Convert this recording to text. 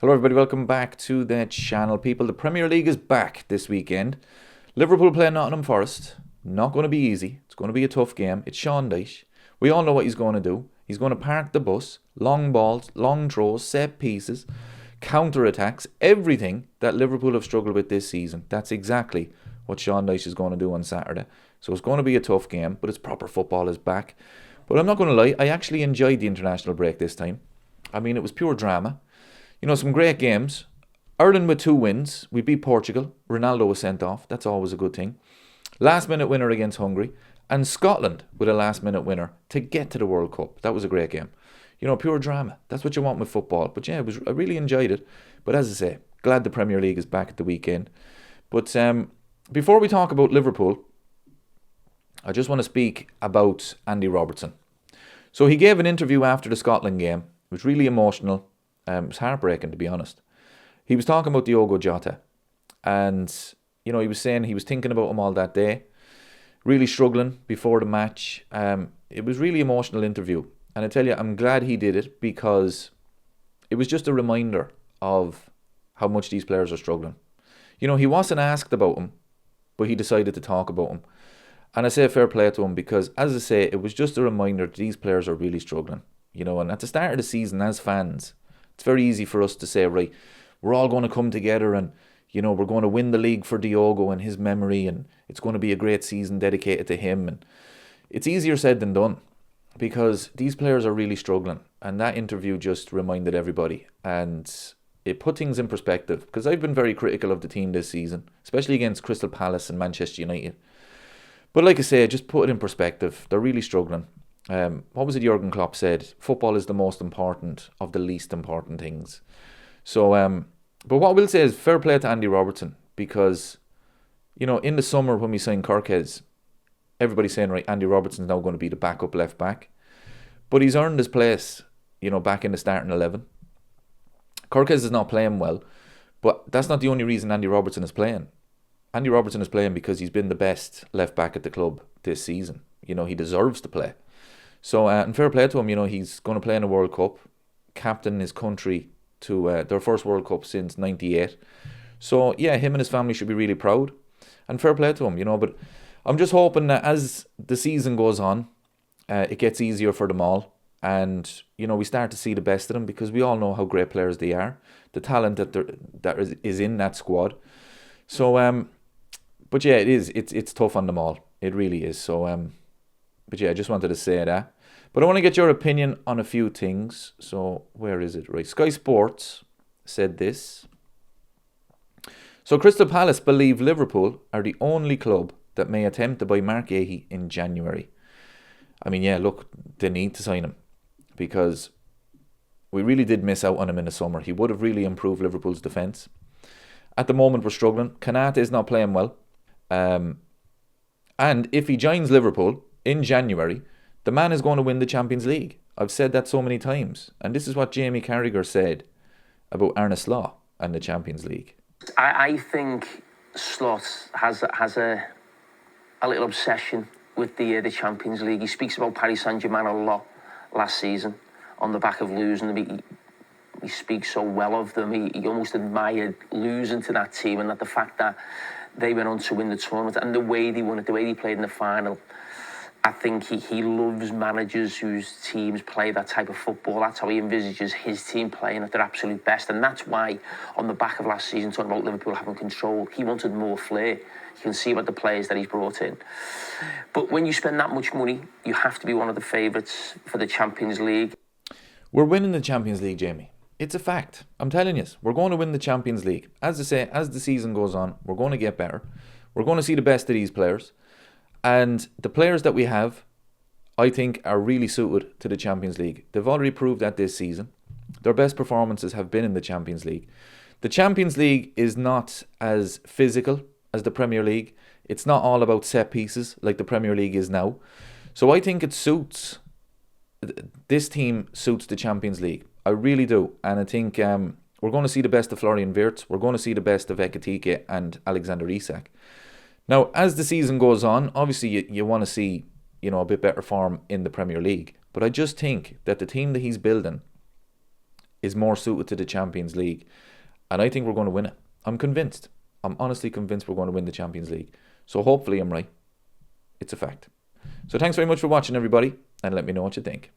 Hello everybody, welcome back to the channel. People, the Premier League is back this weekend. Liverpool play Nottingham Forest. Not going to be easy. It's going to be a tough game. It's Sean Dyche. We all know what he's going to do. He's going to park the bus, long balls, long throws, set pieces, counter-attacks, everything that Liverpool have struggled with this season. That's exactly what Sean Dyche is going to do on Saturday. So it's going to be a tough game, but it's proper football is back. But I'm not going to lie, I actually enjoyed the international break this time. I mean, it was pure drama. You know, some great games. Ireland with 2 wins. We beat Portugal. Ronaldo was sent off. That's always a good thing. Last minute winner against Hungary. And Scotland with a last minute winner to get to the World Cup. That was a great game. You know, pure drama. That's what you want with football. But yeah, I really enjoyed it. But as I say, glad the Premier League is back at the weekend. But before we talk about Liverpool, I just want to speak about Andy Robertson. So he gave an interview after the Scotland game. It was really emotional. It was heartbreaking, to be honest. He was talking about Diogo Jota. And, you know, he was saying he was thinking about him all that day. Really struggling before the match. It was really emotional interview. And I tell you, I'm glad he did it because it was just a reminder of how much these players are struggling. You know, he wasn't asked about him, but he decided to talk about him. And I say fair play to him because, as I say, it was just a reminder that these players are really struggling. You know, and at the start of the season, as fans, it's very easy for us to say, right, we're all going to come together and, you know, we're going to win the league for Diogo and his memory and it's going to be a great season dedicated to him. And it's easier said than done because these players are really struggling. And that interview just reminded everybody. And it put things in perspective because I've been very critical of the team this season, especially against Crystal Palace and Manchester United. But like I say, just put it in perspective. They're really struggling. What was it Jurgen Klopp said? Football is the most important of the least important things. So, but what I will say is fair play to Andy Robertson because, you know, in the summer when we signed Carragher, everybody's saying, right, Andy Robertson's now going to be the backup left back. But he's earned his place, you know, back in the starting 11. Carragher is not playing well, but that's not the only reason Andy Robertson is playing. Andy Robertson is playing because he's been the best left back at the club this season. You know, he deserves to play. So, and fair play to him, you know, he's going to play in a World Cup, captain his country to their first World Cup since '98. So, yeah, him and his family should be really proud. And fair play to him, you know, but I'm just hoping that as the season goes on, it gets easier for them all. And, you know, we start to see the best of them because we all know how great players they are. The talent that is in that squad. So, but yeah, it's tough on them all. It really is. So, but yeah, I just wanted to say that. But I want to get your opinion on a few things. So, where is it? Right. Sky Sports said this. So, Crystal Palace believe Liverpool are the only club that may attempt to buy Mark Yehi in January. I mean, yeah, look, they need to sign him. Because we really did miss out on him in the summer. He would have really improved Liverpool's defence. At the moment, we're struggling. Kanata is not playing well. And if he joins Liverpool in January, the man is going to win the Champions League. I've said that so many times. And this is what Jamie Carragher said about Arne Slot and the Champions League. I think Slot has a little obsession with the Champions League. He speaks about Paris Saint-Germain a lot last season on the back of losing them. He speaks so well of them. He almost admired losing to that team and that the fact that they went on to win the tournament and the way they won it, the way they played in the final. I think he loves managers whose teams play that type of football. That's how he envisages his team playing at their absolute best. And that's why, on the back of last season, talking about Liverpool having control, he wanted more flair. You can see about the players that he's brought in. But when you spend that much money, you have to be one of the favourites for the Champions League. We're winning the Champions League, Jamie. It's a fact. I'm telling you, we're going to win the Champions League. As I say, as the season goes on, we're going to get better. We're going to see the best of these players. And the players that we have, I think, are really suited to the Champions League. They've already proved that this season. Their best performances have been in the Champions League. The Champions League is not as physical as the Premier League. It's not all about set pieces like the Premier League is now. So I think it suits, this team suits the Champions League. I really do. And I think we're going to see the best of Florian Wirtz. We're going to see the best of Ekitike and Alexander Isak. Now, as the season goes on, obviously you want to see, you know, a bit better form in the Premier League. But I just think that the team that he's building is more suited to the Champions League. And I think we're going to win it. I'm convinced. I'm honestly convinced we're going to win the Champions League. So hopefully I'm right. It's a fact. So thanks very much for watching, everybody, and let me know what you think.